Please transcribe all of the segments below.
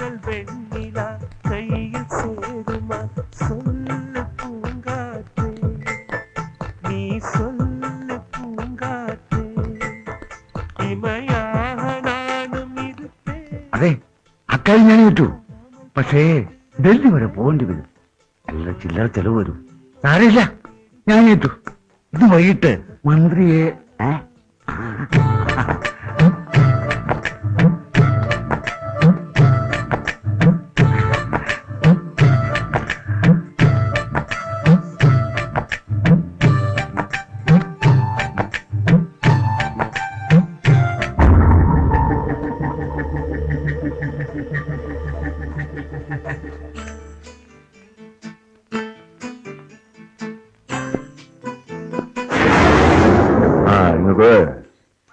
காதல் வெண்ணிலா கையில் சேருமா சொல்லு பூங்காற்றே நீ சொல்லு பூங்காற்றே ഇമയാഹ നാനും ഇരുത്തേ. അതെ അക്കാര്യം ഞാൻ കിട്ടു. പക്ഷേ ഡൽഹി വരെ പോകേണ്ടി വരും. നല്ല ചില്ലറ ചെലവ് വരും. സാരമില്ല, ഞാൻ കിട്ടു. ഇത് വൈകിട്ട് മന്ത്രിയെ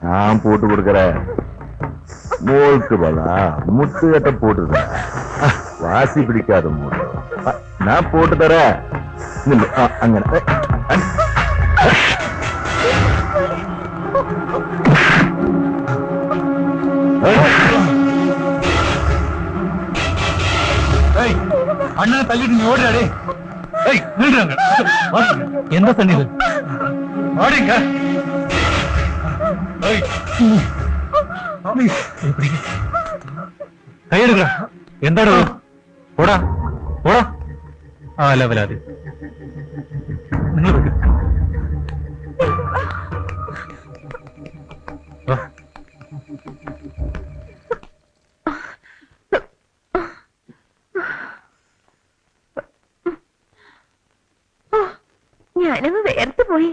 நான் போட்டு கொடுக்கறேன். மோளுக்கு பலா முத்து கட்ட போட்டு வாசி பிடிக்காத மூடு நான் போட்டு தரேன். അങ്ങനെ അണ്ണനെ തല്ലിട്ട് നീ ഓടിയാടേ. എന്താ തണ്ണിത്? ഓടിക്ക കൈയെടുക്ക. എന്താണ് ഓടാ ഓടാ. ആ ലവലാതി നിങ്ങൾ ഞാനങ്ങ് വേർത്ത് പോയി.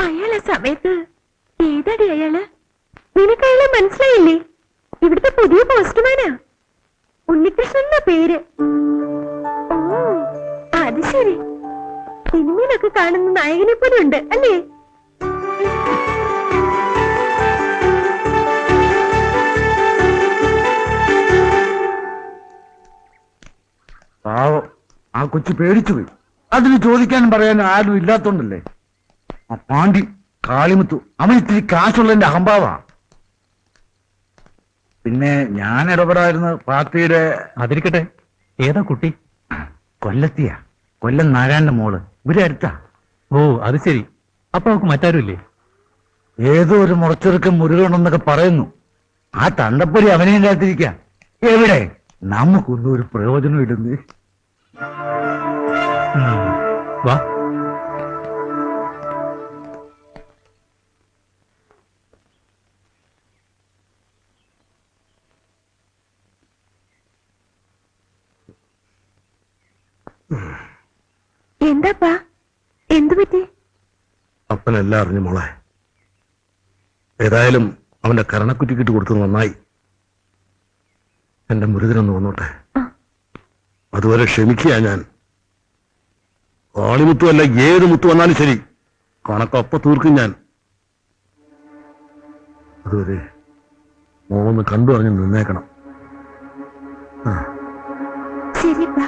അയാളെ സമയത്ത് ഏതാടി അയാള്? നിനക്ക് അയാളെ മനസ്സിലായില്ലേ? ഇവിടുത്തെ പുതിയ പോസ്റ്റ്മാനാ. ഉണ്ണികൃഷ്ണൻ എന്ന പേര്. ഓ അത് ശരി. സിനിമയിലൊക്കെ കാണുന്ന നായകനെ പോലെ ഉണ്ട് അല്ലേ? പാവം ആ കൊച്ചു പേടിച്ചു പോയി. അതിന് ചോദിക്കാനും പറയാനും ആരും ഇല്ലാത്തോണ്ടല്ലേ. ആ പാണ്ടി കാളിമുത്തു അവൻ ഇത്തിരി കാശുള്ളതിന്റെ അഹംഭാവാ. പിന്നെ ഞാൻ ഇടപെടായിരുന്നു പാർട്ടിയുടെ. അതിരിക്കട്ടെ, ഏതാ കുട്ടി? കൊല്ലത്തിയാ, കൊല്ലം നാരായണന്റെ മോള്. ഇവരെ അടുത്താ. ഓ അത് ശരി. അപ്പൊ അവർക്ക് മറ്റാരുമില്ലേ? ഏതോ ഒരു മുറച്ചെറുക്കം മുരുകണമെന്നൊക്കെ പറയുന്നു. ആ തണ്ടപ്പൊരി അവനെയും കാത്തിരിക്ക. എവിടെ നമുക്കൊന്നും ഒരു പ്രയോജനം ഇടുന്നു. വാ. എന്താപ്പാ, എന്തു പറ്റി? അപ്പനെല്ലാം അറിഞ്ഞു മോളെ. ഏതായാലും അവന്റെ കരണക്കുറ്റിക്കിട്ട് കൊടുത്തത് നന്നായി. എന്റെ മുരുകനൊന്ന് വന്നോട്ടെ. അതുവരെ ക്ഷമിക്കുക ഞാൻ. കാളിമുത്തു അല്ല ഏത് മുത്തു വന്നാലും ശരി, കണക്കൊപ്പ തീർക്കും ഞാൻ. അതുവരെ മോളൊന്ന് കണ്ടു അറിഞ്ഞ് നിന്നേക്കണം. ശരിപ്പാ.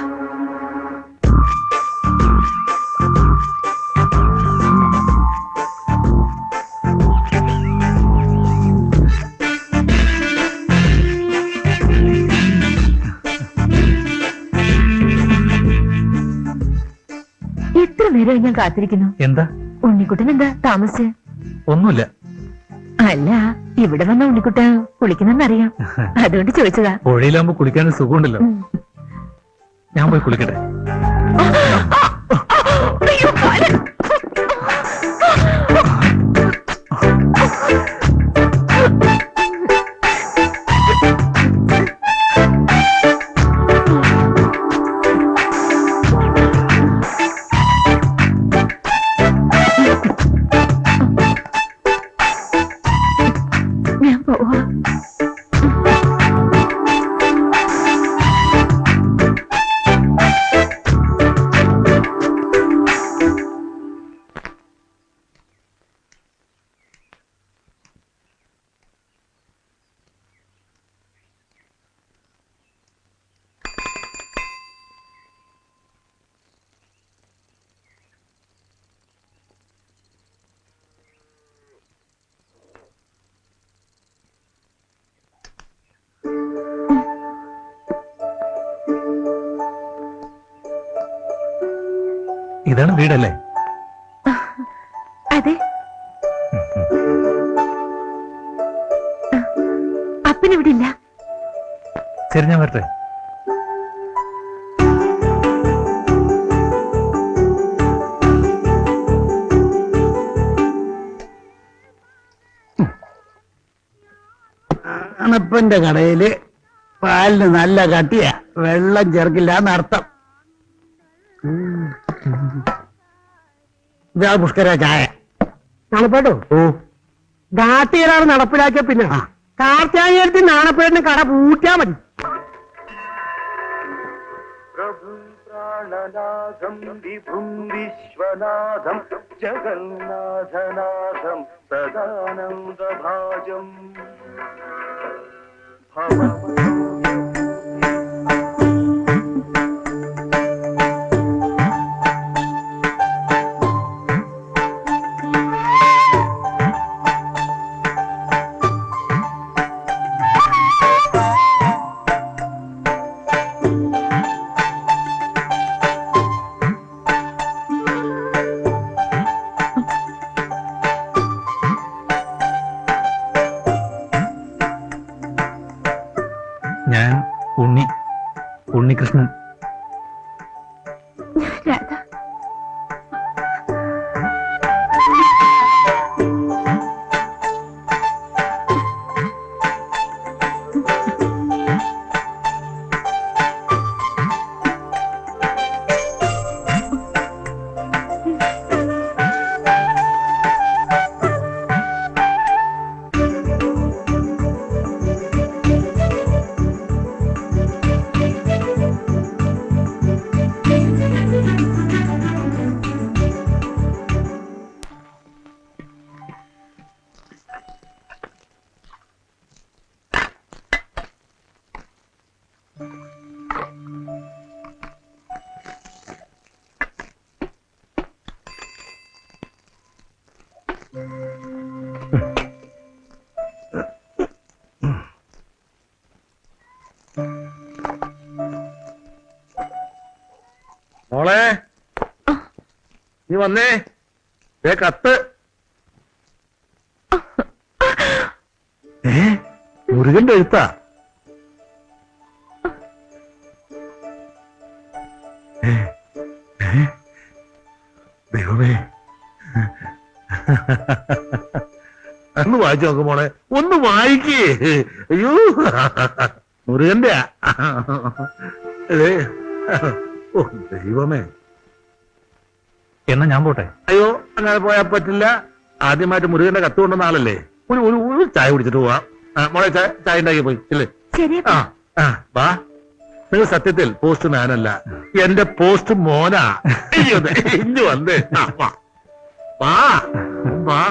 എത്ര നേരം ഞാൻ കാത്തിരിക്കുന്നു. എന്താ ഉണ്ണിക്കുട്ടൻ എന്താ താമസിച്ച്? ഒന്നുമില്ല. അല്ല, ഇവിടെ വന്ന ഉണ്ണിക്കുട്ടൻ കുളിക്കുന്നെന്നറിയാം, അതുകൊണ്ട് ചോദിച്ചതാ. പുഴയിലാകുമ്പോ കുളിക്കാനും സുഖമുണ്ടല്ലോ. ഞാൻ പോയി കുളിക്കട്ടെ. ഞാൻ പോവാ. ഇതാണ് വീടല്ലേ? അതെ. അപ്പനിവിടെ ഇല്ല. ശരി, ഞാൻ വരട്ടെ. അണപ്പന്റെ കടയില് പാലിന് നല്ല കട്ടിയാ, വെള്ളം ചേർക്കില്ല എന്നർത്ഥം. ഇതാ പുഷ്കര ചായ. നാണപ്പേട്ടോ, ദാട്ടീരാണ് നടപ്പിലാക്കിയ പിന്നെ കാർത്താകേരത്തിൽ നാണപ്പേട്ടിന് കട പൂട്ടാ മതി. പ്രഭും പ്രാണനാഥം വിഭും വിശ്വനാഥം ജഗന്നാഥനാഥം സദാനന്ദഭാജം ഞാൻ ഉണ്ണികൃഷ്ണൻ. രാധ. മോളെ, നീ വന്നേ, കത്ത്. മുരുകന്റെ എഴുത്താ? ദൈവമേ, ഒന്ന് വായിച്ചു നോക്ക് മോളെ, ഒന്ന് വായിക്കേ. അയ്യോ, മുരുകന്റെ. ഓ ദൈവമേ. എന്നാ ഞാൻ പോട്ടെ. അയ്യോ, അങ്ങനെ പോയാ പറ്റില്ല. ആദ്യമായിട്ട് മുരുകന്റെ കത്ത് കൊണ്ടുവന്ന ആളല്ലേ. ഒരു ചായ കുടിച്ചിട്ട് പോവാം. മോളെ, ചായ ഉണ്ടാക്കി പോയി ഇല്ലേ? വാ. നിങ്ങൾ സത്യത്തിൽ പോസ്റ്റ് മാനല്ല, എന്റെ പോസ്റ്റ് മോനാ. ഇഞ്ഞു വന്നേ. വാ വാ വാ.